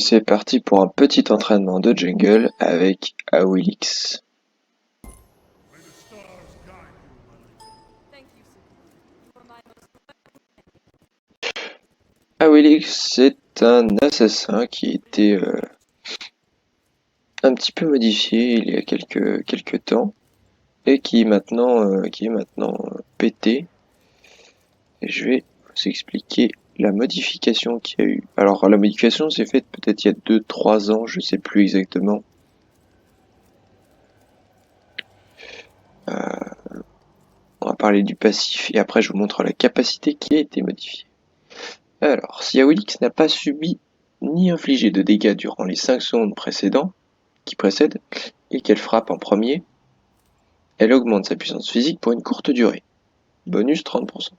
c'est parti pour un petit entraînement de jungle avec Awilix. Awilix, c'est un assassin qui était un petit peu modifié il y a quelques temps et qui est maintenant pété. Et je vais vous expliquer la modification qu'il y a eu. Alors la modification s'est faite peut-être il y a 2-3 ans, je sais plus exactement. On va parler du passif et après je vous montre la capacité qui a été modifiée. Alors, si Awilix n'a pas subi ni infligé de dégâts durant les 5 secondes qui précèdent et qu'elle frappe en premier, elle augmente sa puissance physique pour une courte durée. Bonus 30%.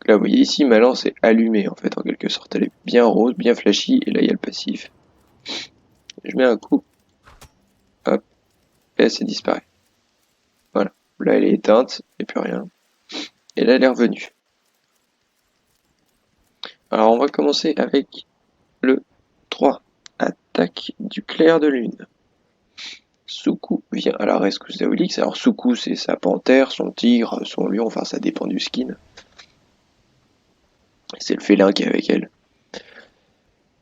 Là, vous voyez ici, ma lance est allumée en fait, en quelque sorte. Elle est bien rose, bien flashy, et là, il y a le passif. Je mets un coup, hop, et elle s'est disparue. Voilà. Là, elle est éteinte, il n'y a plus rien. Et là, elle est revenue. Alors, on va commencer avec le 3. Attaque du clair de lune. Suku vient à la rescousse d'Awilix. Alors Suku, c'est sa panthère, son tigre, son lion, enfin ça dépend du skin. C'est le félin qui est avec elle.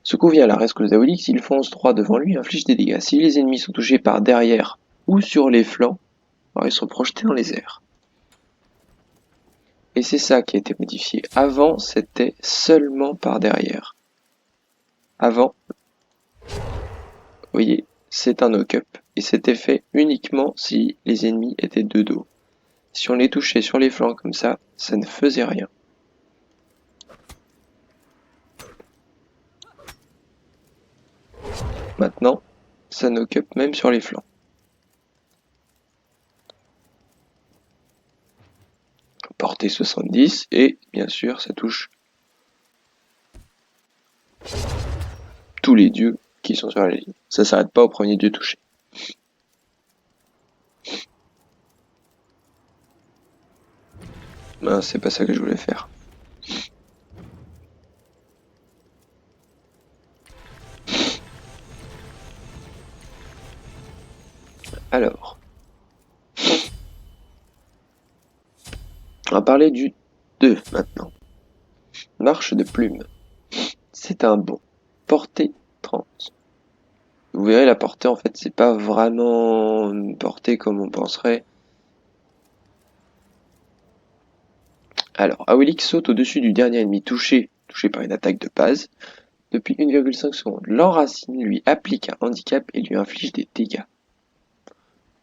Suku vient à la rescousse d'Awilix, il fonce droit devant lui et inflige des dégâts. Si les ennemis sont touchés par derrière ou sur les flancs, alors ils sont projetés dans les airs. Et c'est ça qui a été modifié. Avant, c'était seulement par derrière. Avant, vous voyez, c'est un knock-up. Et c'était fait uniquement si les ennemis étaient de dos. Si on les touchait sur les flancs comme ça ne faisait rien. Maintenant, ça knock-up même sur les flancs. Portée 70 et bien sûr ça touche tous les dieux qui sont sur la ligne. Ça s'arrête pas au premier dieu touché. Ben, c'est pas ça que je voulais faire. Alors, on va parler du 2 maintenant. Marche de plume. C'est un bond. Portée 30. Vous verrez la portée en fait c'est pas vraiment une portée comme on penserait. Alors, Awilix saute au-dessus du dernier ennemi touché par une attaque de base. Depuis 1,5 secondes, l'enracine lui applique un handicap et lui inflige des dégâts.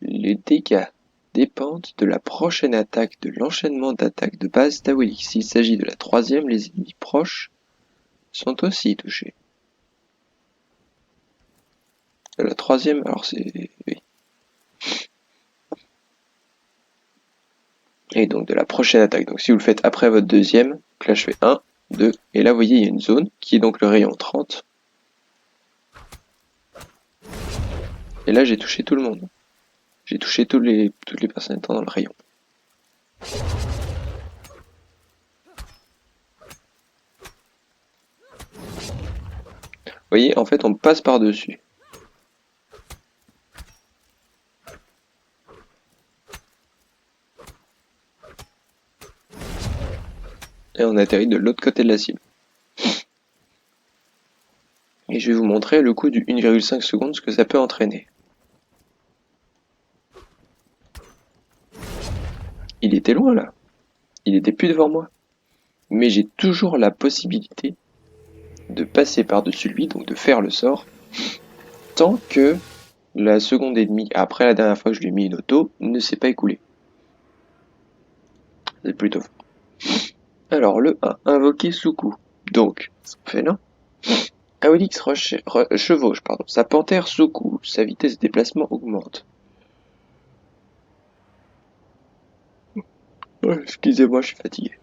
Les dégâts dépendent de la prochaine attaque de l'enchaînement d'attaques de base d'Awilix. S'il s'agit de la troisième, les ennemis proches sont aussi touchés. La troisième, alors c'est... Oui. Et donc de la prochaine attaque. Donc si vous le faites après votre deuxième, donc là je fais 1, 2, et là vous voyez il y a une zone qui est donc le rayon 30. Et là j'ai touché tout le monde. J'ai touché toutes les personnes étant dans le rayon. Vous voyez, en fait on passe par-dessus. Et on atterrit de l'autre côté de la cible. Et je vais vous montrer le coup du 1,5 secondes, ce que ça peut entraîner. Il était loin là. Il était plus devant moi. Mais j'ai toujours la possibilité de passer par-dessus lui, donc de faire le sort, tant que la seconde et demie, après la dernière fois que je lui ai mis une auto, ne s'est pas écoulée. C'est plutôt fort. Alors le 1, invoquer Suku. Donc, ça fait là. Awilix chevauche, sa panthère Suku, sa vitesse de déplacement augmente. Excusez-moi, je suis fatigué.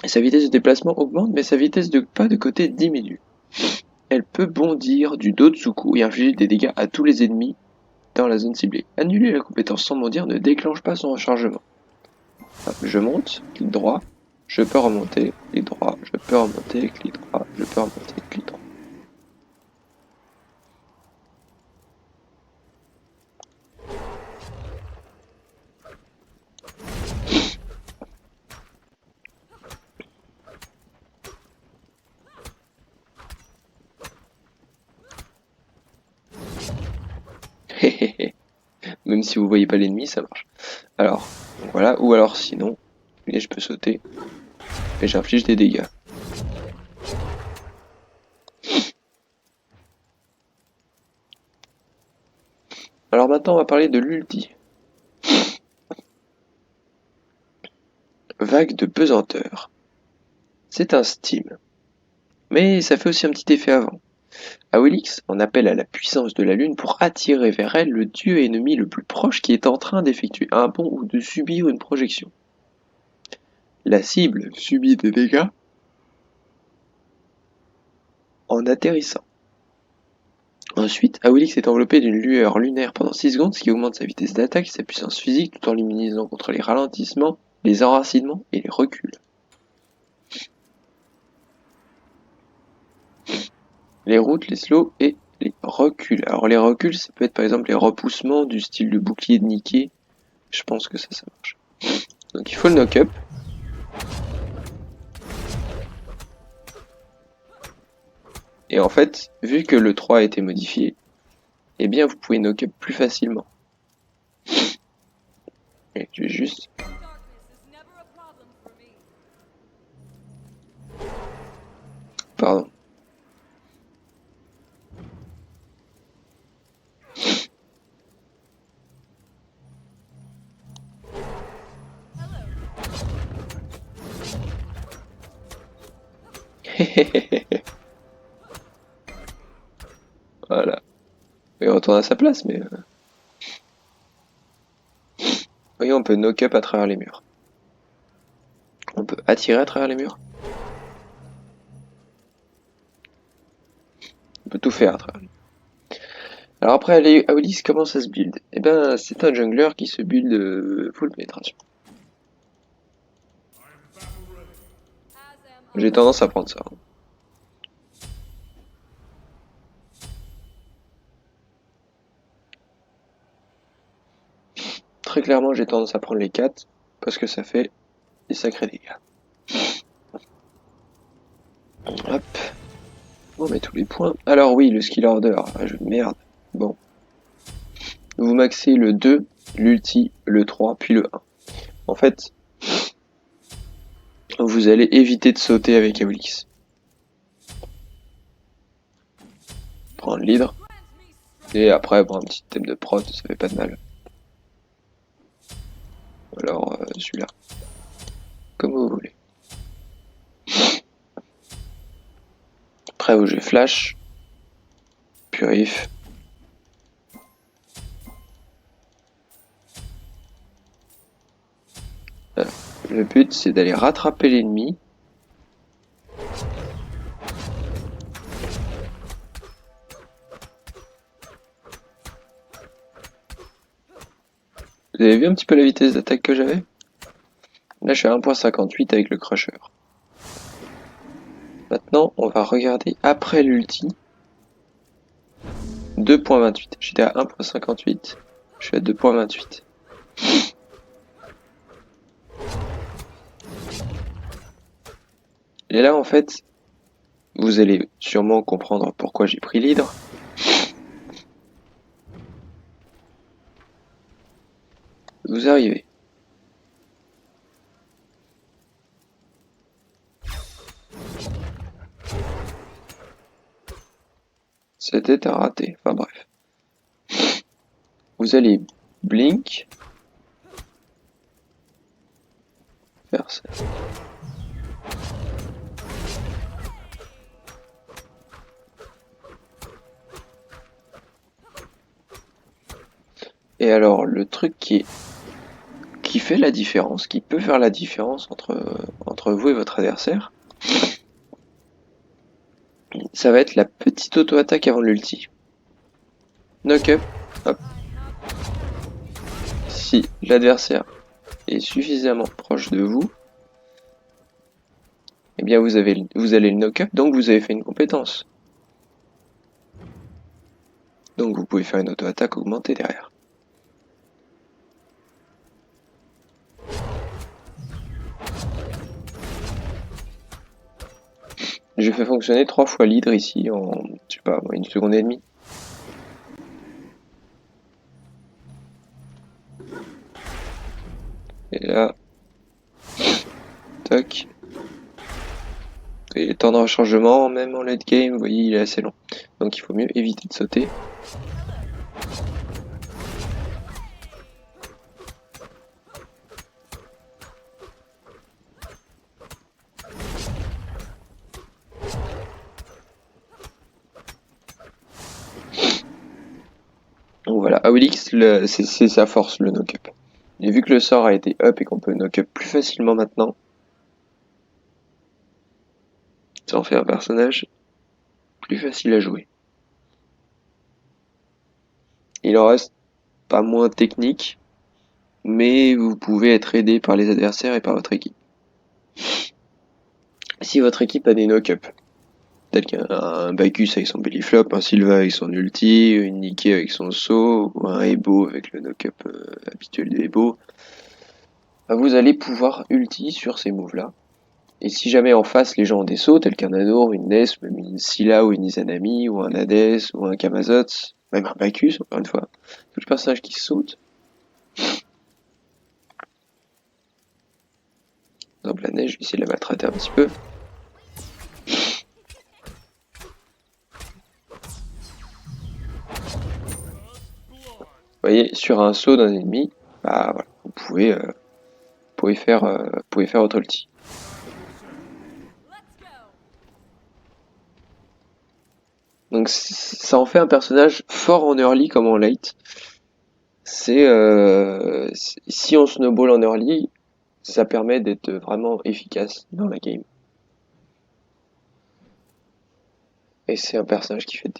Sa vitesse de déplacement augmente, mais sa vitesse de pas de côté diminue. Elle peut bondir du dos de Suku et infliger des dégâts à tous les ennemis dans la zone ciblée. Annuler la compétence sans bondir ne déclenche pas son rechargement. Je monte, clic droit, je peux remonter, clic droit, je Je peux remonter avec l'I3. Je peux remonter avec l'I3. Même si vous voyez pas l'ennemi, ça marche. Alors, voilà. Ou alors sinon, et je peux sauter. Et j'inflige des dégâts. Alors maintenant, on va parler de l'ulti. Vague de pesanteur. C'est un steam. Mais ça fait aussi un petit effet avant. Awilix en appelle à la puissance de la lune pour attirer vers elle le dieu ennemi le plus proche qui est en train d'effectuer un bond ou de subir une projection. La cible subit des dégâts en atterrissant. Ensuite, Awilix est enveloppé d'une lueur lunaire pendant 6 secondes, ce qui augmente sa vitesse d'attaque et sa puissance physique tout en l'immunisant contre les ralentissements, les enracinements et les reculs. Les routes, les slows et les reculs. Alors les reculs, ça peut être par exemple les repoussements du style de bouclier de Niké. Je pense que ça marche. Donc il faut le knock-up. Et en fait, vu que le 3 a été modifié, eh bien vous pouvez knock-up plus facilement. Et je vais juste... Pardon. Voilà. Il retourne à sa place, mais... Voyez, on peut knock-up à travers les murs. On peut attirer à travers les murs. On peut tout faire à travers les murs. Alors après, Awilix, comment ça se build? Eh ben, c'est un jungler qui se build full pénétration. J'ai tendance à prendre ça. Très clairement, j'ai tendance à prendre les 4 parce que ça fait des sacrés dégâts. Hop. On met tous les points. Alors oui, le skill order. Ah, jeu de merde. Bon. Vous maxez le 2, l'ulti, le 3, puis le 1. En fait, vous allez éviter de sauter avec Awilix. Prendre l'hydre. Et après, bon, un petit thème de prot, ça fait pas de mal. Ou alors celui-là. Comme vous voulez. Après, vous jouez flash. Purif. Voilà. Le but, c'est d'aller rattraper l'ennemi. Vous avez vu un petit peu la vitesse d'attaque que j'avais? Là, je suis à 1.58 avec le crusher. Maintenant, on va regarder après l'ulti. 2.28. J'étais à 1.58. Je suis à 2.28. Et là, en fait, vous allez sûrement comprendre pourquoi j'ai pris l'hydre. Vous arrivez. C'était un raté. Enfin bref. Vous allez blink. Faire ça. Et alors, le truc qui fait la différence, qui peut faire la différence entre vous et votre adversaire, ça va être la petite auto-attaque avant l'ulti. Knock-up, hop. Si l'adversaire est suffisamment proche de vous, eh bien vous allez le knock-up, donc vous avez fait une compétence. Donc vous pouvez faire une auto-attaque augmentée derrière. J'ai fait fonctionner 3 fois l'hydre ici en, je sais pas, une seconde et demie. Et là, tac. Et le temps de rechargement, même en late game, vous voyez, il est assez long. Donc il faut mieux éviter de sauter. Donc voilà, Awilix, c'est sa force, le knock-up. Et vu que le sort a été up et qu'on peut knock-up plus facilement maintenant, ça en fait un personnage plus facile à jouer. Il en reste pas moins technique, mais vous pouvez être aidé par les adversaires et par votre équipe. Si votre équipe a des knock-up, tel qu'un Bacchus avec son belly flop, un Sylva avec son ulti, une Nikke avec son saut, ou un Ebo avec le knock-up habituel de Ebo, vous allez pouvoir ulti sur ces moves-là. Et si jamais en face les gens ont des sauts, tels qu'un Anor, une Ness, même une Scylla ou une Izanami, ou un Hades, ou un Camazotz, même un Bacchus, encore une fois, tous les personnages qui sautent, par exemple la neige, je vais essayer de la maltraiter un petit peu. Vous voyez, sur un saut d'un ennemi, bah voilà, vous pouvez faire votre ulti. Donc ça en fait un personnage fort en early comme en late. Si on snowball en early, ça permet d'être vraiment efficace dans la game. Et c'est un personnage qui fait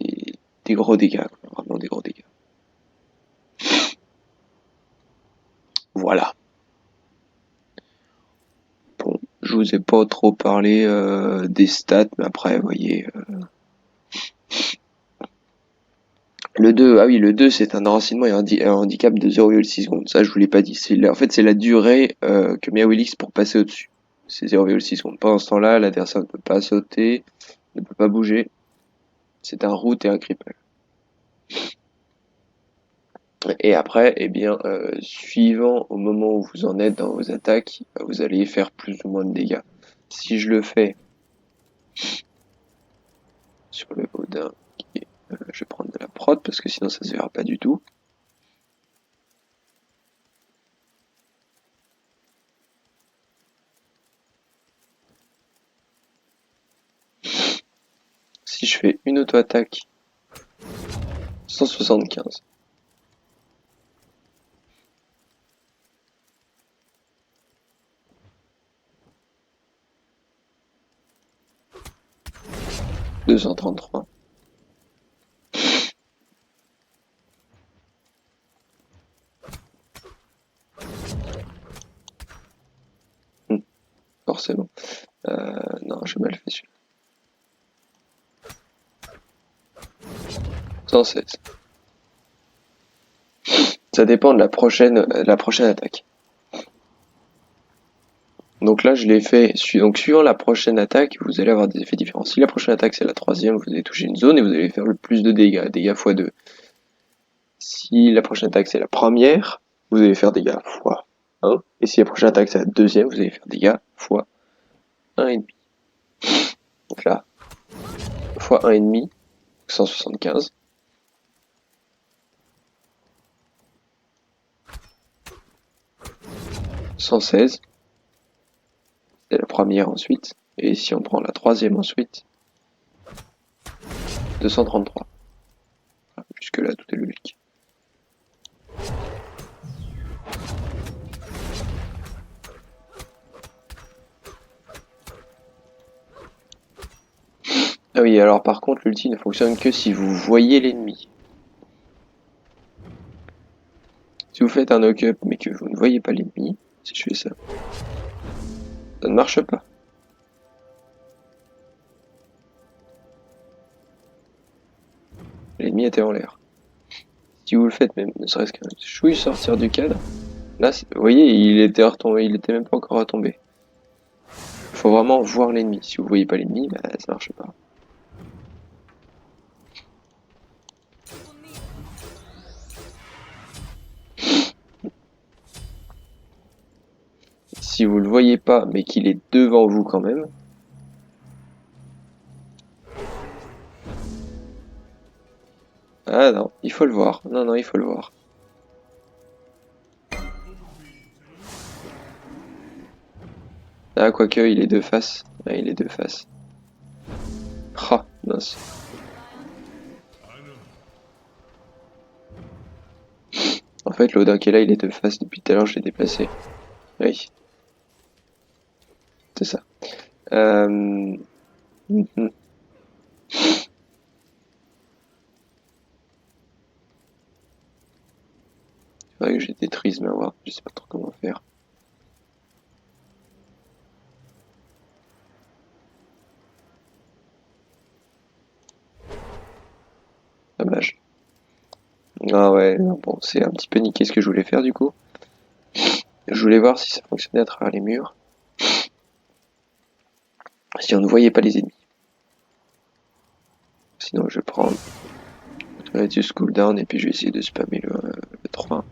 des gros dégâts, quoi, vraiment des gros dégâts. Voilà. Bon, je vous ai pas trop parlé des stats, mais après, vous voyez. Le 2, ah oui, le 2, c'est un enracinement et un handicap de 0,6 secondes. Ça, je vous l'ai pas dit. En fait, c'est la durée que met Awilix pour passer au-dessus. C'est 0,6 secondes. Pendant ce temps-là, l'adversaire ne peut pas sauter, ne peut pas bouger. C'est un route et un cripple. Et après, eh bien, suivant au moment où vous en êtes dans vos attaques, vous allez faire plus ou moins de dégâts. Si je le fais sur le Odin, je vais prendre de la prod parce que sinon ça se verra pas du tout. Si je fais une auto-attaque 175, « 233. Forcément. Non, j'ai mal fait celui-là. 116. Ça dépend de la prochaine attaque. Donc là, je l'ai fait. Donc suivant la prochaine attaque, vous allez avoir des effets différents. Si la prochaine attaque c'est la troisième, vous allez toucher une zone et vous allez faire le plus de dégâts, dégâts x2. Si la prochaine attaque c'est la première, vous allez faire dégâts x1. Et si la prochaine attaque c'est la deuxième, vous allez faire dégâts x1,5. Donc là, x1,5, 175. 116. C'est la première ensuite. Et si on prend la troisième ensuite, 233. Jusque là, tout est logique. Ah oui, alors par contre, l'ulti ne fonctionne que si vous voyez l'ennemi. Si vous faites un knock-up mais que vous ne voyez pas l'ennemi, si je fais ça, ça ne marche pas. L'ennemi était en l'air. Si vous le faites même, ne serait-ce qu'un chouille sortir du cadre, là, vous voyez, il était retombé, il était même pas encore retombé. Faut vraiment voir l'ennemi. Si vous voyez pas l'ennemi, bah, ça marche pas. Si vous le voyez pas, mais qu'il est devant vous quand même, ah non, il faut le voir. Non, non, il faut le voir. Ah, quoique, il est de face. Ah, il est de face. Ah, mince. En fait, l'Odin qui est là, il est de face. Depuis tout à l'heure, je l'ai déplacé. Oui, c'est ça. Mhm. C'est vrai que j'ai détruit ma voix. Je sais pas trop comment faire. Dommage. Ah ouais, non, bon, c'est un petit peu niqué ce que je voulais faire du coup. Je voulais voir si ça fonctionnait à travers les murs. Si on ne voyait pas les ennemis. Sinon, je prends Radius cooldown et puis je vais essayer de spammer le 3.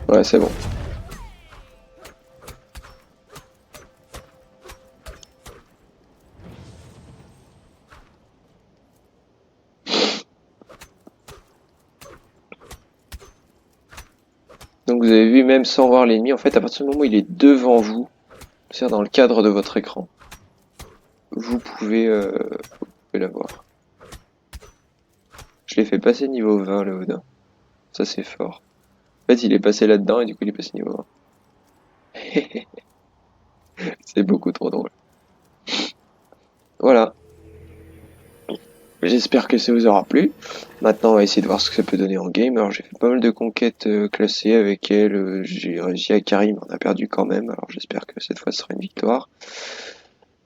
Ouais, c'est bon. Donc vous avez vu, même sans voir l'ennemi, en fait, à partir du moment où il est devant vous, c'est-à-dire dans le cadre de votre écran, vous pouvez l'avoir. Je l'ai fait passer niveau 20, le Odin. Ça, c'est fort. En fait, il est passé là-dedans et du coup, il est passé niveau 20. C'est beaucoup trop drôle. Voilà. J'espère que ça vous aura plu. Maintenant, on va essayer de voir ce que ça peut donner en game. Alors, j'ai fait pas mal de conquêtes classées avec elle. J'ai réussi à carry, mais on a perdu quand même. Alors, j'espère que cette fois, ce sera une victoire.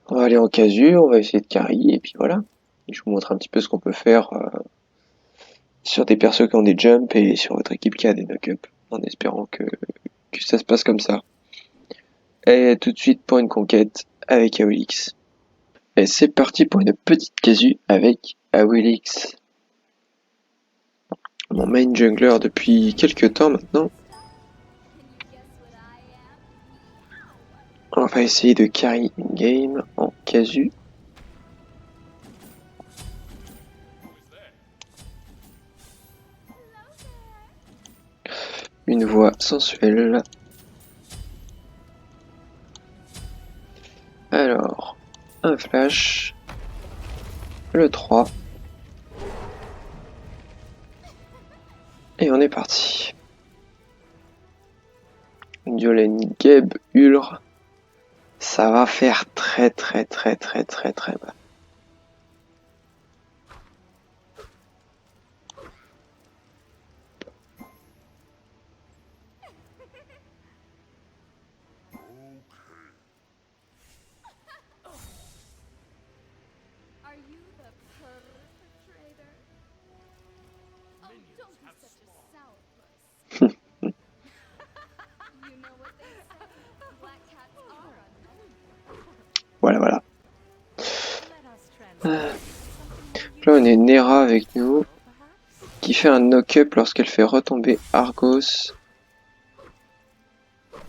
On va aller en casu, on va essayer de carry, et puis voilà. Je vous montre un petit peu ce qu'on peut faire sur des persos qui ont des jumps et sur votre équipe qui a des knock-up, en espérant que ça se passe comme ça. Et tout de suite pour une conquête avec Awilix. Et c'est parti pour une petite casu avec Awilix. Mon main jungler depuis quelques temps maintenant. On va essayer de carry une game en casu. Une voix sensuelle. Alors, un flash. Le 3. Et on est parti. Diolen Geb Ulr. Ça va faire très très très très très très mal. Voilà, voilà. Là, on est Nera avec nous, qui fait un knock-up lorsqu'elle fait retomber Argos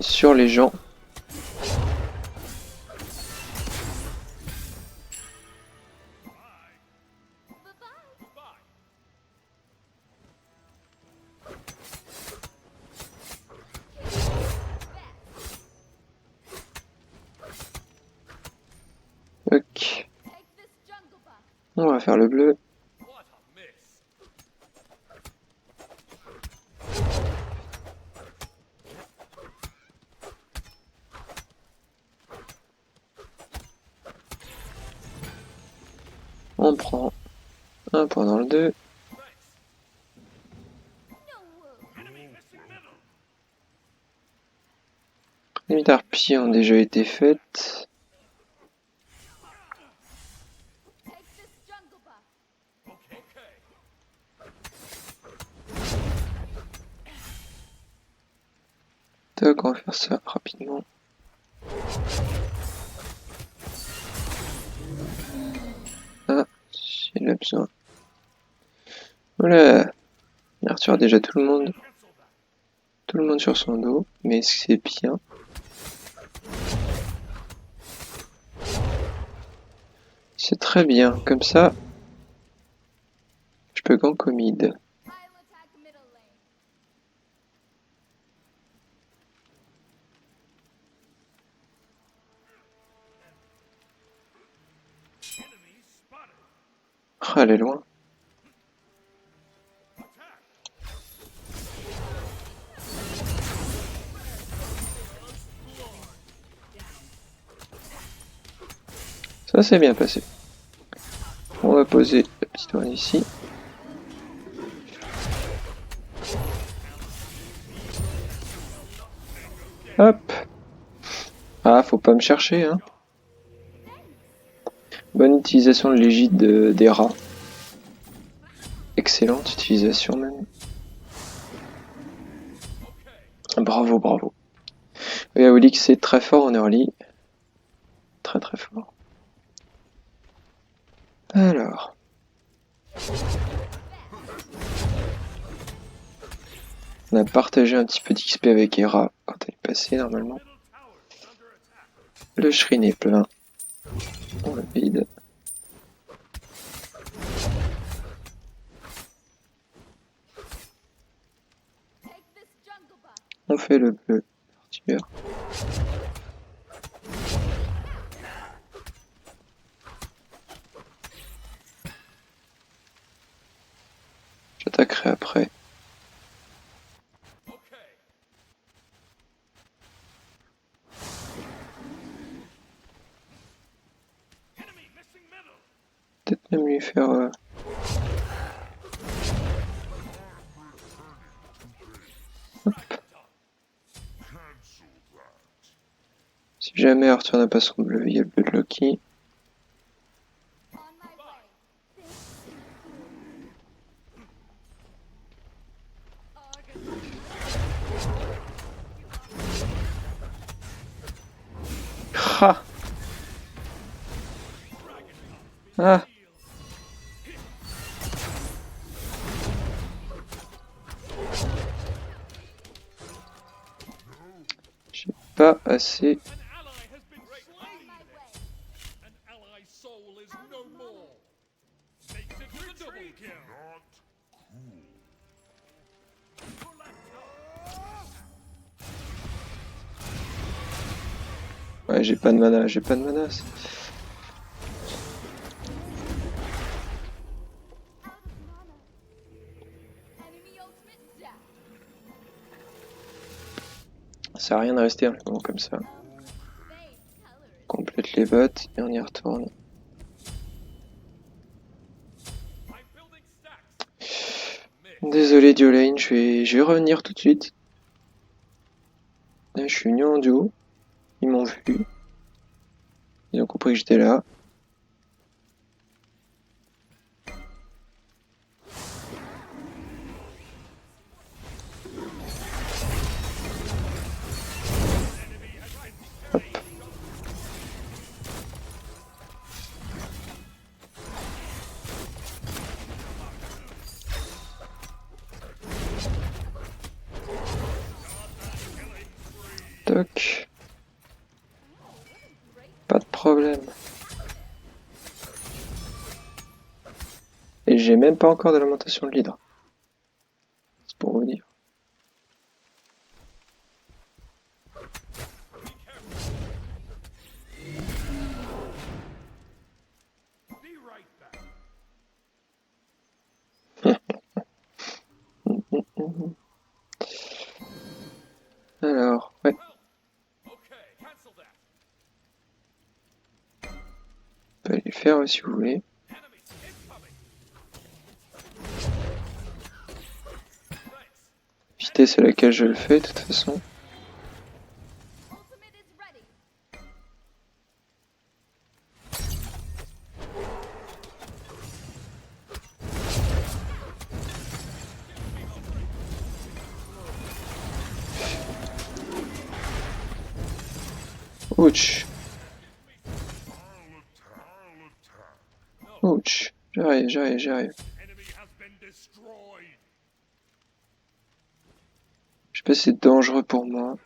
sur les gens. Ok. On va faire le bleu. On prend un point dans le 2. d'harpies ont déjà été faites. Tac, on va faire ça rapidement. Ah, il a besoin. Voilà. Arthur a déjà tout le monde sur son dos, mais c'est bien. C'est très bien, comme ça, je peux gank au mid. Ah, elle est loin. Ça s'est bien passé. On va poser la petite oreille ici. Hop. Ah, faut pas me chercher, hein. Bonne utilisation de l'égide des rats. Excellente utilisation même. Bravo, bravo. Et Aolix c'est très fort en early. Très très fort. Alors. On a partagé un petit peu d'XP avec Hera quand elle est passée normalement. Le shrine est plein. On le vide. On fait le bleu. Arthur. J'attaquerai après. Peut-être même lui faire... Hop. Si jamais Arthur n'a pas son bleu, il y a le bleu de Loki. Ah. Ah. J'ai pas assez. Ouais, j'ai pas de mana, j'ai pas de mana. Ça sert à rien de rester un moment comme ça. On complète les bottes et on y retourne. Désolé Diolane, je vais revenir tout de suite. Là, je suis venu en duo. Ils m'ont vu. Ils ont compris que j'étais là. Hop. Toc. Pas de problème. Et j'ai même pas encore de lamentation de l'hydre. C'est pour vous dire. Alors, ouais. On peut aller le faire si vous voulez. Vitesse à laquelle je le fais de toute façon. Ouch. Ouch. J'arrive. Je sais pas si c'est dangereux pour moi.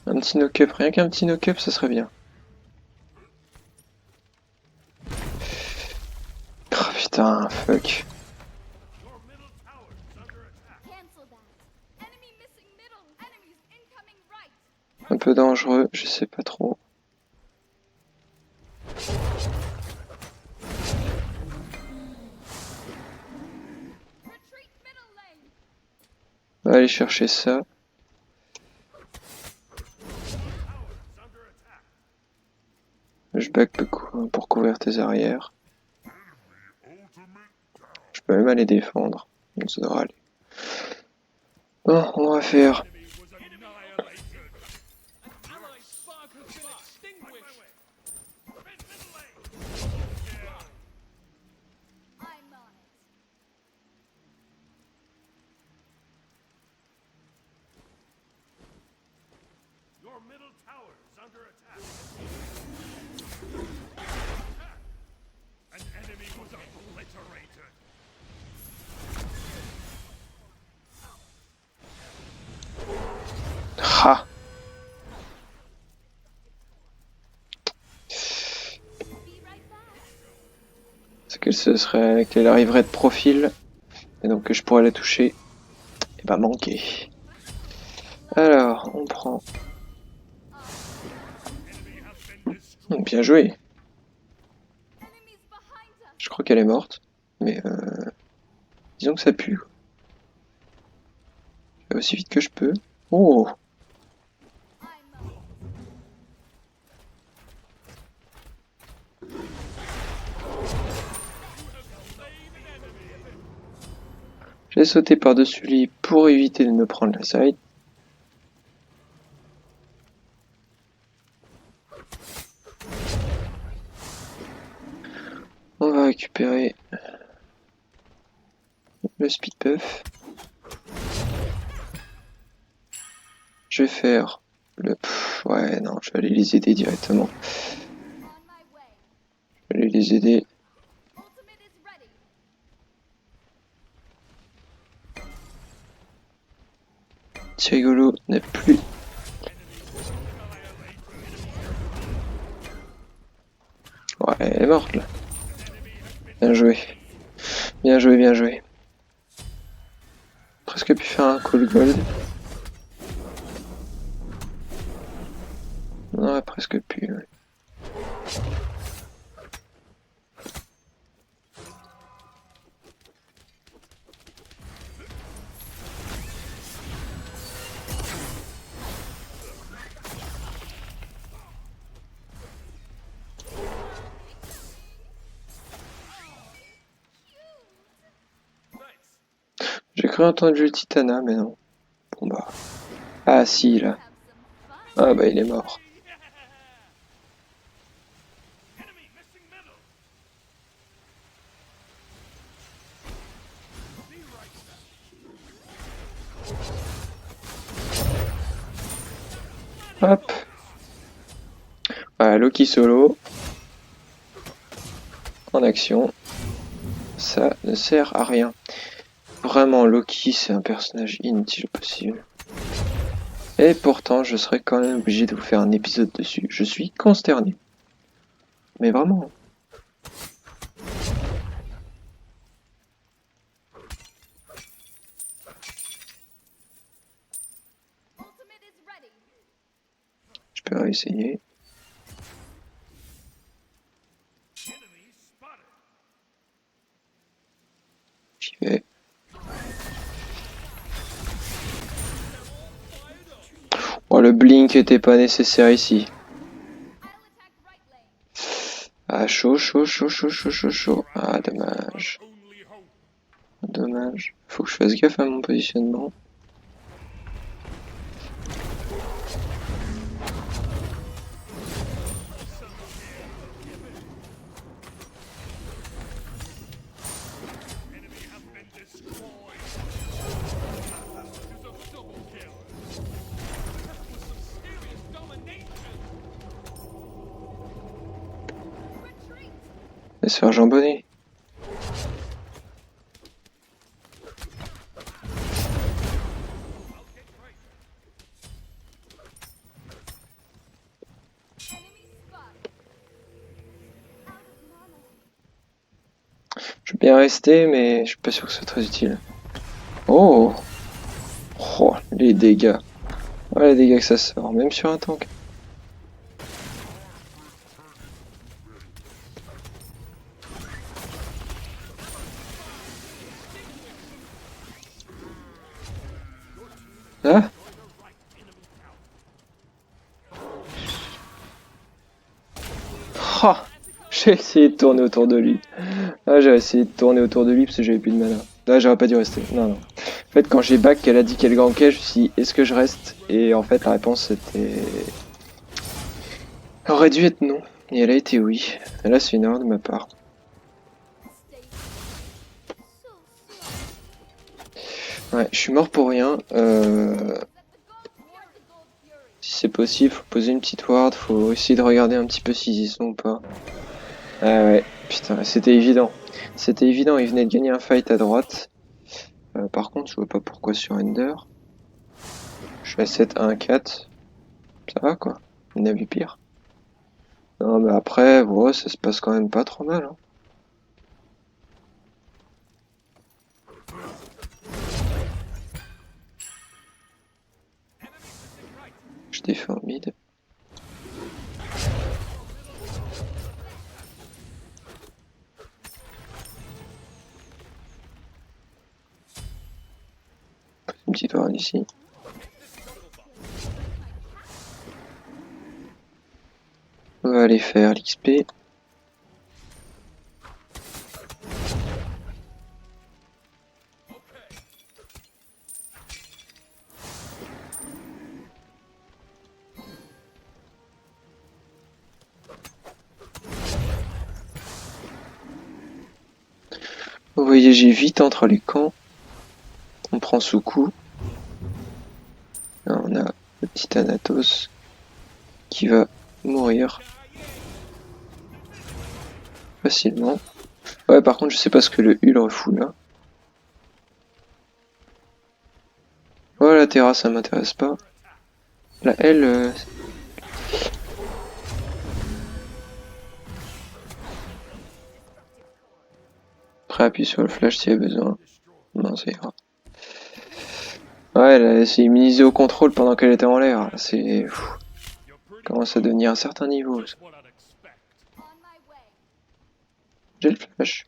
Un petit knock-up, rien qu'un petit knock-up, ça serait bien. Oh putain, fuck. Un peu dangereux, je sais pas trop. On va aller chercher ça. Je back pour couvrir tes arrières. Je peux même aller défendre. Donc ça devrait aller. Bon, on va faire... Ah. C'est qu'elle arriverait de profil, et donc que je pourrais la toucher, et bah manquer. Alors, on prend... Bien joué. Je crois qu'elle est morte, mais disons que ça pue. Je vais aussi vite que je peux. Oh! J'ai sauté par-dessus lui pour éviter de me prendre la side. On va récupérer le speed buff. Je vais faire le... ouais, non, je vais aller les aider directement. Je vais aller les aider. C'est rigolo, n'est plus... Ouais, elle est morte, là. Bien joué. Bien joué, bien joué. Presque pu faire un call gold. Non, presque pu, ouais. J'ai cru entendre le Titana, mais non. Bon bah... Ah si, là. Ah bah il est mort. Hop. Voilà, Loki solo. En action. Ça ne sert à rien. Vraiment, Loki, c'est un personnage inutile au possible. Et pourtant, je serais quand même obligé de vous faire un épisode dessus. Je suis consterné. Mais vraiment. Je peux réessayer. J'y vais. Oh, le blink était pas nécessaire ici. Ah, chaud. Ah, dommage. Dommage. Faut que je fasse gaffe à mon positionnement. se faire jambonner. Je veux bien rester, mais je suis pas sûr que ce soit très utile. Oh! Oh, les dégâts. Ouais, les dégâts que ça sort, même sur un tank. Ah! Oh! J'ai essayé de tourner autour de lui. Ah, j'ai essayé de tourner autour de lui parce que j'avais plus de mana. Là, j'aurais pas dû rester. Non, non. En fait, quand j'ai back, qu'elle a dit qu'elle gankait, je me suis dit, est-ce que je reste? Et en fait, la réponse c'était... Aurait dû être non. Et elle a été oui. Et là, c'est une erreur de ma part. Ouais, je suis mort pour rien. Si c'est possible, faut poser une petite ward, faut essayer de regarder un petit peu s'ils y sont ou pas. Ah ouais, putain, c'était évident. C'était évident, il venait de gagner un fight à droite. Par contre, je vois pas pourquoi sur Ender. Je suis à 7-1-4. Ça va quoi, il a vu pire. Non mais après, ouais, ça se passe quand même pas trop mal. Hein. Je défends mid. Une petite ward ici. On va aller faire l'XP. Vous voyez, j'ai vite entre les camps. On prend sous coup. Là, on a le petit Thanatos qui va mourir facilement. Ouais, par contre, je sais pas ce que le Hul fout là. Ouais, la Terra, ça m'intéresse pas. La L... Après, appuie sur le flash s'il y a besoin. Non, ça ira. Ouais, elle s'est immunisée au contrôle pendant qu'elle était en l'air. C'est... Commence à devenir un certain niveau. Ça. J'ai le flash.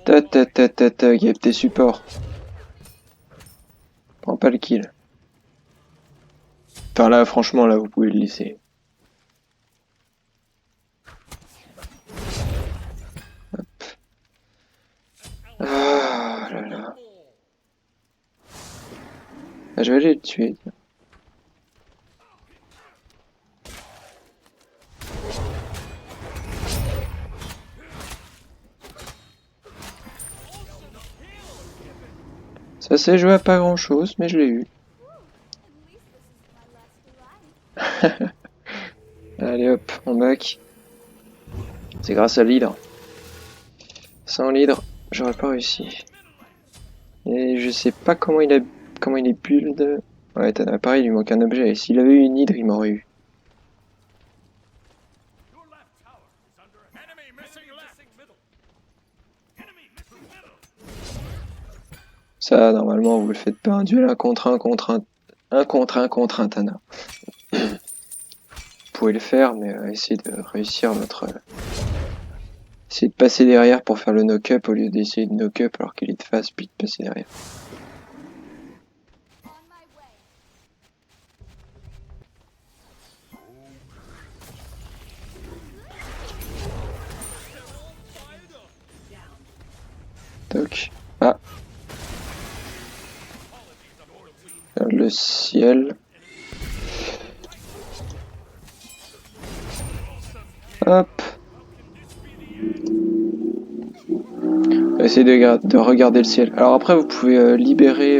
Gap tes supports. Prends pas le kill. Enfin là, franchement, là, vous pouvez le laisser. Hop. Ah là là. Ah, je vais aller le tuer. Ça s'est joué à pas grand chose, mais je l'ai eu. Allez hop, on back. C'est grâce à l'hydre. Sans l'hydre, j'aurais pas réussi. Et je sais pas comment il est build. Ouais, pareil, il lui manque un objet. Et s'il avait eu une hydre, il m'aurait eu. Ça, normalement, vous le faites pas. Un duel 1 contre 1 contre 1 contre 1 contre un Tana. Vous pouvez le faire, mais essayez de réussir votre... essayez de passer derrière pour faire le knock-up au lieu d'essayer de knock-up alors qu'il est de face, puis de passer derrière. Toc. Ah. Le ciel. Hop. Essayez de regarder le ciel. Alors après, vous pouvez libérer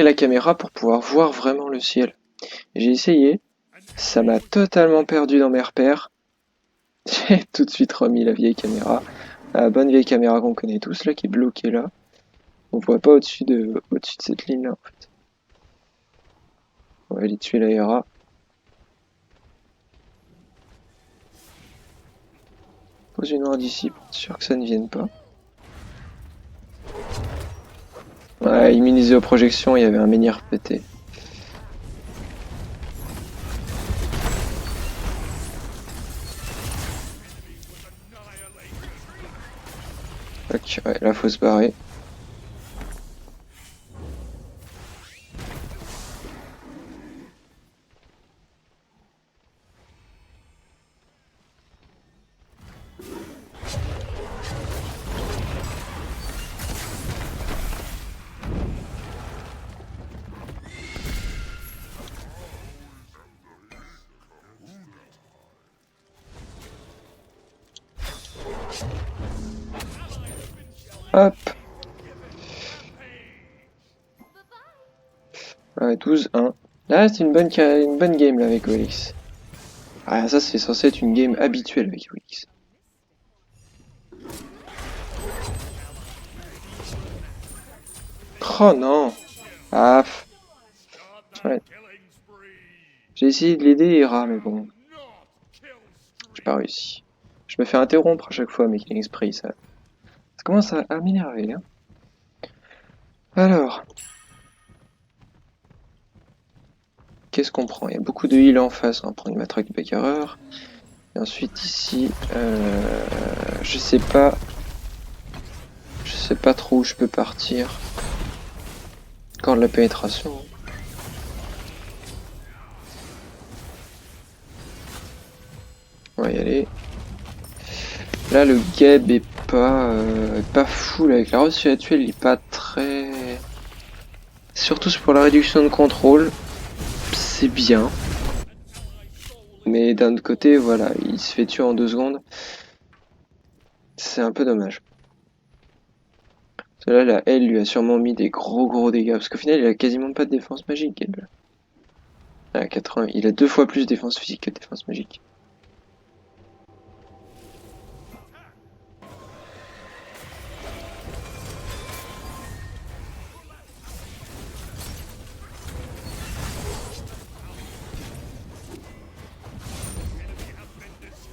la caméra pour pouvoir voir vraiment le ciel. J'ai essayé, ça m'a totalement perdu dans mes repères. J'ai tout de suite remis la vieille caméra, la bonne vieille caméra qu'on connaît tous là, qui est bloquée là. On voit pas au-dessus de cette ligne là en fait. On va aller tuer la Hera. Pose une noire d'ici, sûr que ça ne vienne pas. Ouais, immunisé aux projections, il y avait un menhir pété. Ok, ouais, là faut se barrer. Hop. Ouais, 12-1. Là, c'est une bonne game là avec OLX. Ah, ça, c'est censé être une game habituelle avec OLX. Oh non. Ah. Ouais. J'ai essayé de l'aider, Hera, mais bon. J'ai pas réussi. Je me fais interrompre à chaque fois, mes killing spree, ça commence à m'énerver, hein. Alors. Qu'est-ce qu'on prend? Il y a beaucoup de heal en face, on va prendre une matraque de Beckerer. Et ensuite ici, je sais pas trop où je peux partir. Quand de la pénétration. On va y aller. Là le Geb est pas full avec la reçue actuelle, il est pas très. Surtout pour la réduction de contrôle, c'est bien. Mais d'un autre côté, voilà, il se fait tuer en 2 secondes. C'est un peu dommage. Là, la L lui a sûrement mis des gros dégâts. Parce qu'au final, il a quasiment pas de défense magique. À 80, il a 2 fois plus de défense physique que de défense magique.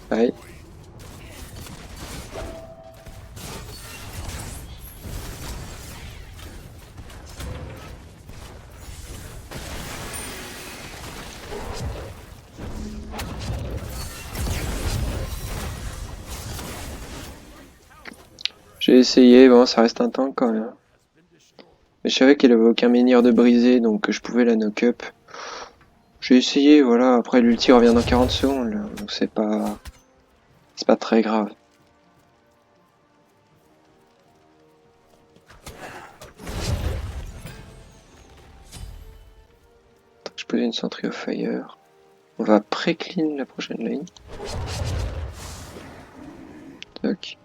Pareil. J'ai essayé, bon, ça reste un tank quand même. Mais je savais qu'elle avait aucun menhir de brisé, donc je pouvais la knock-up. J'ai essayé, voilà, après l'ulti revient dans 40 secondes, là, donc c'est pas très grave. Je pose une Sentry of Fire. On va pré-clean la prochaine lane. Tac.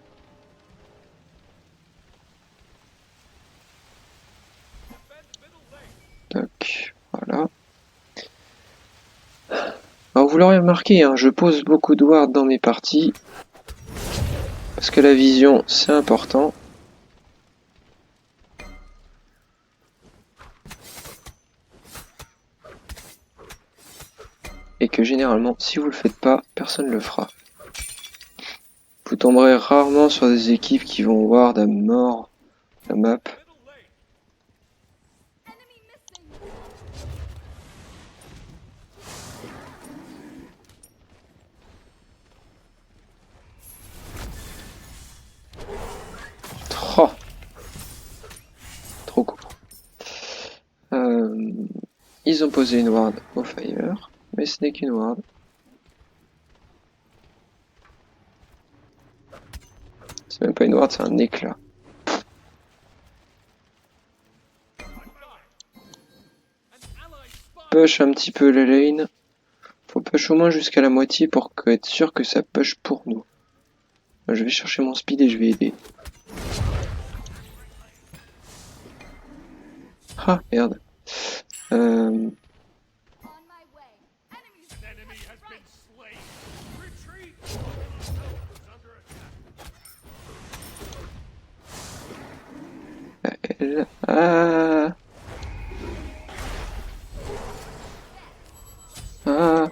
Tac, voilà. Alors vous l'aurez remarqué, hein, je pose beaucoup de wards dans mes parties. Parce que la vision, c'est important. Et que généralement, si vous le faites pas, personne le fera. Vous tomberez rarement sur des équipes qui vont ward à mort la map. Oh, trop court. Ils ont posé une ward au fire, mais ce n'est qu'une ward. C'est même pas une ward, c'est un éclat. Push un petit peu la lane. Faut push au moins jusqu'à la moitié pour être sûr que ça push pour nous. Je vais chercher mon speed et je vais aider. Ah, merde. Elle... Ah. Ah.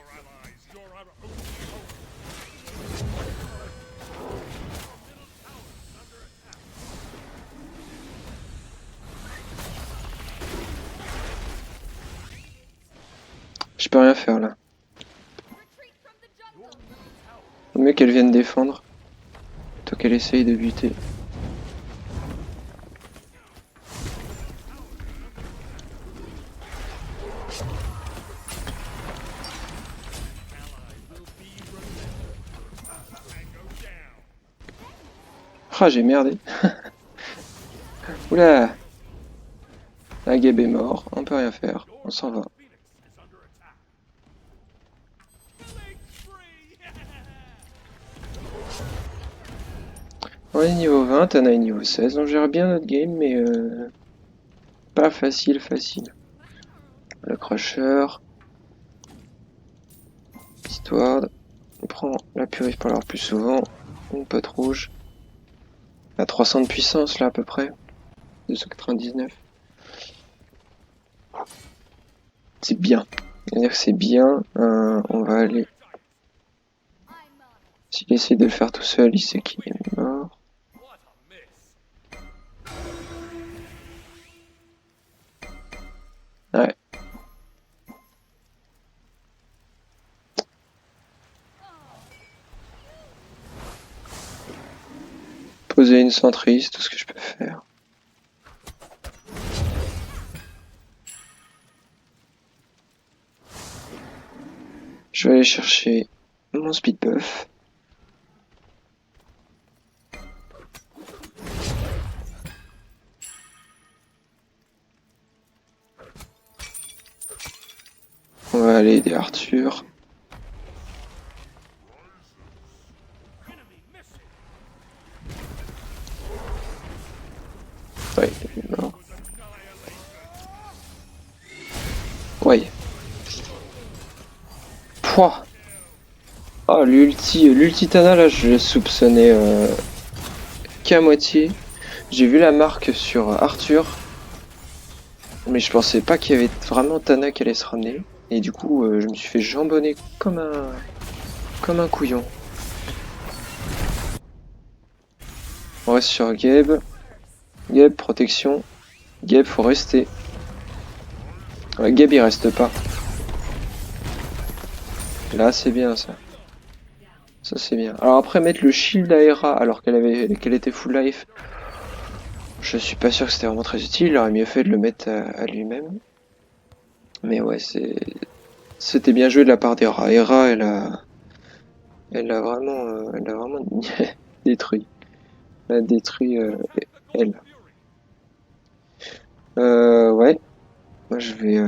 Je peux rien faire là. Faut mieux qu'elle vienne défendre plutôt qu'elle essaye de buter. Ah, j'ai merdé. Oula. La Gabe est mort, on peut rien faire, on s'en va. On est niveau 20, Ana est niveau 16, on gère bien notre game, mais pas facile. Le crusher. Histoire. On prend la purif pour l'avoir plus souvent. Une pote rouge. À 300 de puissance là à peu près. 299. C'est bien. C'est-à-dire que c'est bien. On va aller. S'il essaie de le faire tout seul, il sait qu'il est mort. Ouais. Poser une centrise, tout ce que je peux faire. Je vais aller chercher mon speed buff. On va aller aider Arthur. Ouais, il est mort. Ouais. Pouah. Oh, l'ulti Tana là, je le soupçonnais qu'à moitié. J'ai vu la marque sur Arthur, mais je pensais pas qu'il y avait vraiment Tana qui allait se ramener. Et du coup, je me suis fait jambonner comme un couillon. On reste sur Gabe. Gabe, protection. Gabe, faut rester. Ouais, Gabe, il reste pas. Là, c'est bien ça. Ça, c'est bien. Alors après, mettre le shield à Hera alors qu'elle était full life, je suis pas sûr que c'était vraiment très utile. Il aurait mieux fait de le mettre à lui-même. Mais ouais, c'était bien joué de la part d'Hera. Hera, elle a vraiment détruit. Elle a détruit elle. Ouais. Moi, je vais.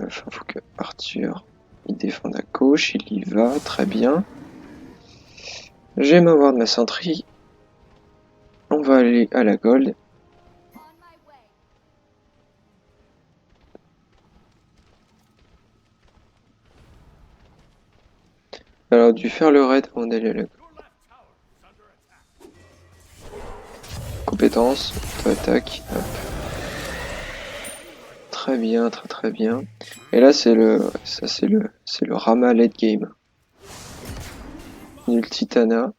Faut que Arthur il défende à gauche. Il y va, très bien. Je vais m'avoir de ma centrie. On va aller à la gold. Alors, dû faire le raid avant d'aller à la gold. Compétence, auto-attaque. Très bien, très bien. Et là, c'est le Rama late game. Ultitana.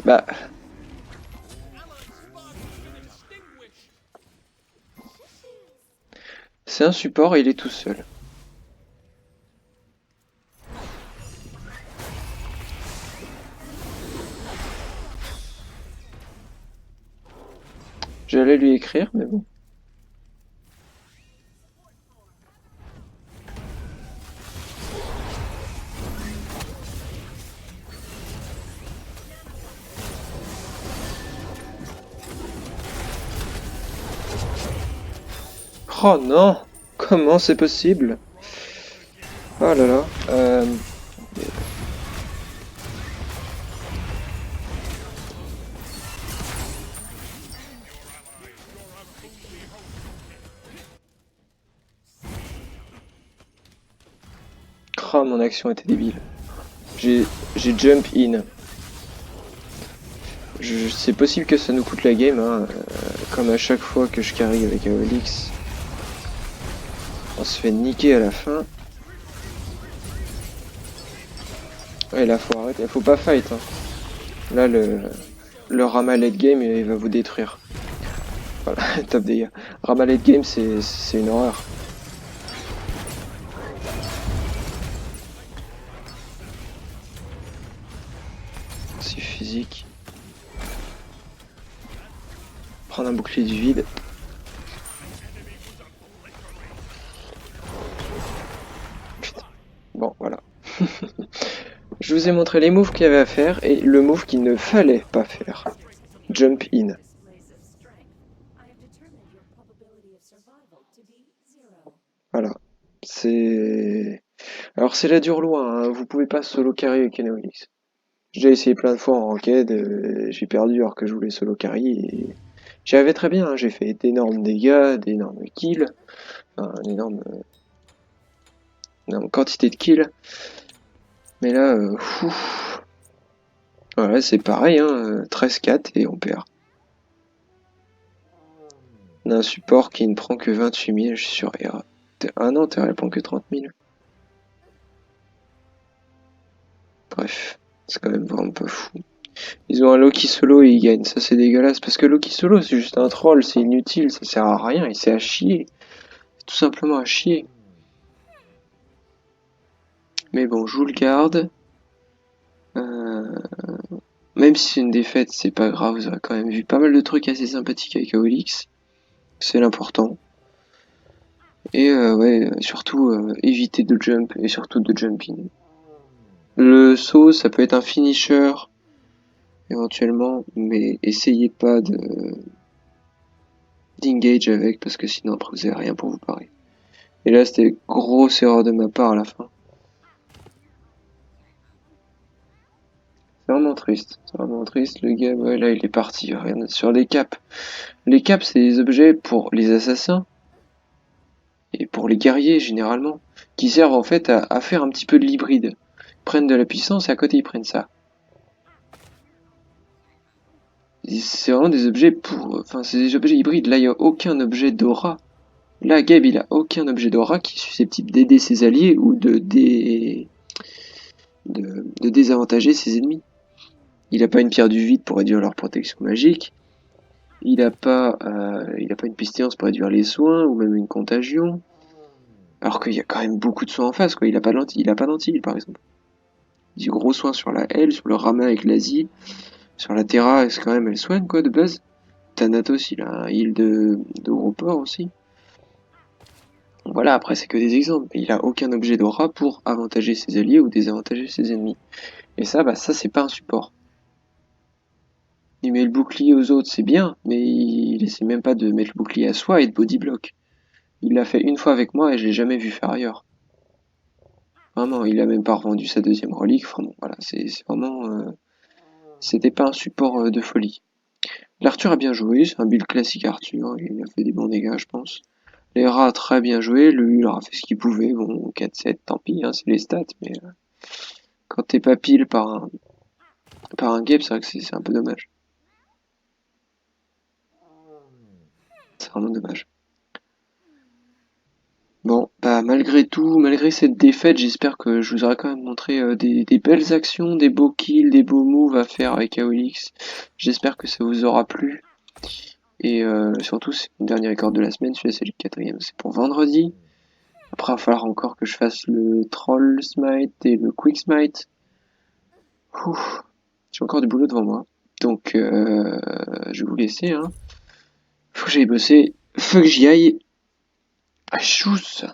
Bah. C'est un support et il est tout seul. J'allais lui écrire, mais bon. Oh non! Comment c'est possible? Oh là là. Oh, mon action était débile. J'ai jump in. C'est possible que ça nous coûte la game, hein. Comme à chaque fois que je carry avec AOLX. On se fait niquer à la fin. Ouais, là faut arrêter, faut pas fight, hein. Là le Rama late game il va vous détruire. Voilà, top dégâts. Rama late game c'est une horreur. C'est physique. Prendre un bouclier du vide. Putain. Bon voilà. Je vous ai montré les moves qu'il y avait à faire et le move qu'il ne fallait pas faire. Jump in. Voilà. C'est... Alors c'est la dure loi, hein. Vous pouvez pas solo carry avec Kenneolix. J'ai déjà essayé plein de fois en ranked, j'ai perdu alors que je voulais solo carry et j'y avais très bien, hein. J'ai fait d'énormes dégâts, d'énormes kills, enfin, une énorme quantité de kills. Mais là, voilà, c'est pareil, hein, 13-4 et on perd. On a un support qui ne prend que 28 000, je suis sur R. Ah non, elle prend que 30 000. Bref, c'est quand même vraiment pas fou. Ils ont un Loki solo et ils gagnent, ça c'est dégueulasse. Parce que Loki solo c'est juste un troll, c'est inutile, ça sert à rien, il sert à chier. Tout simplement à chier. Mais bon, je vous le garde. Même si c'est une défaite, c'est pas grave, vous aurez quand même vu pas mal de trucs assez sympathiques avec AOLX. C'est l'important. Et ouais, surtout éviter de jump et surtout de jumping. Le saut, ça peut être un finisher éventuellement, mais essayez pas de d'engage avec parce que sinon après vous avez rien pour vous parer. Et là c'était grosse erreur de ma part à la fin. C'est vraiment triste, c'est vraiment triste. Le gars, ouais, là il est parti. Rien sur les caps. Les caps c'est des objets pour les assassins et pour les guerriers généralement, qui servent en fait à faire un petit peu de l'hybride. Ils prennent de la puissance et à côté ils prennent ça. C'est vraiment des objets pour... Enfin, c'est des objets hybrides. Là, il n'y a aucun objet d'aura. Là, Gabe, il a aucun objet d'aura qui est susceptible d'aider ses alliés ou de désavantager ses ennemis. Il n'a pas une pierre du vide pour réduire leur protection magique. Il n'a pas une pestilence pour réduire les soins ou même une contagion. Alors qu'il y a quand même beaucoup de soins en face, quoi. Il a pas d'anti, par exemple. Du gros soin sur la L, sur le Rama avec l'Asie, sur la Terra, est-ce quand même elle soigne, quoi, de base. Thanatos, il a un heal de gros port aussi. Voilà, après c'est que des exemples. Il a aucun objet d'aura pour avantager ses alliés ou désavantager ses ennemis. Et ça, bah ça c'est pas un support. Il met le bouclier aux autres, c'est bien, mais il essaie même pas de mettre le bouclier à soi et de body block. Il l'a fait une fois avec moi et je l'ai jamais vu faire ailleurs. Vraiment, il a même pas revendu sa deuxième relique. Vraiment, voilà, c'est vraiment... c'était pas un support de folie. L'Arthur a bien joué, c'est un build classique Arthur, il a fait des bons dégâts je pense. Les rats a très bien joué, lui il aura fait ce qu'il pouvait, bon 4-7 tant pis, hein, c'est les stats, mais quand t'es pas pile par un game, c'est vrai que c'est un peu dommage. C'est vraiment dommage. Bon, bah malgré tout, malgré cette défaite, j'espère que je vous aurai quand même montré des belles actions, des beaux kills, des beaux moves à faire avec AOLX. J'espère que ça vous aura plu. Et surtout, c'est le dernier record de la semaine, celui-là c'est le quatrième, c'est pour vendredi. Après, il va falloir encore que je fasse le Troll Smite et le Quick Smite. Ouf, j'ai encore du boulot devant moi. Donc, je vais vous laisser, hein. Faut que j'aille bosser. Faut que j'y aille. Ah, chousse.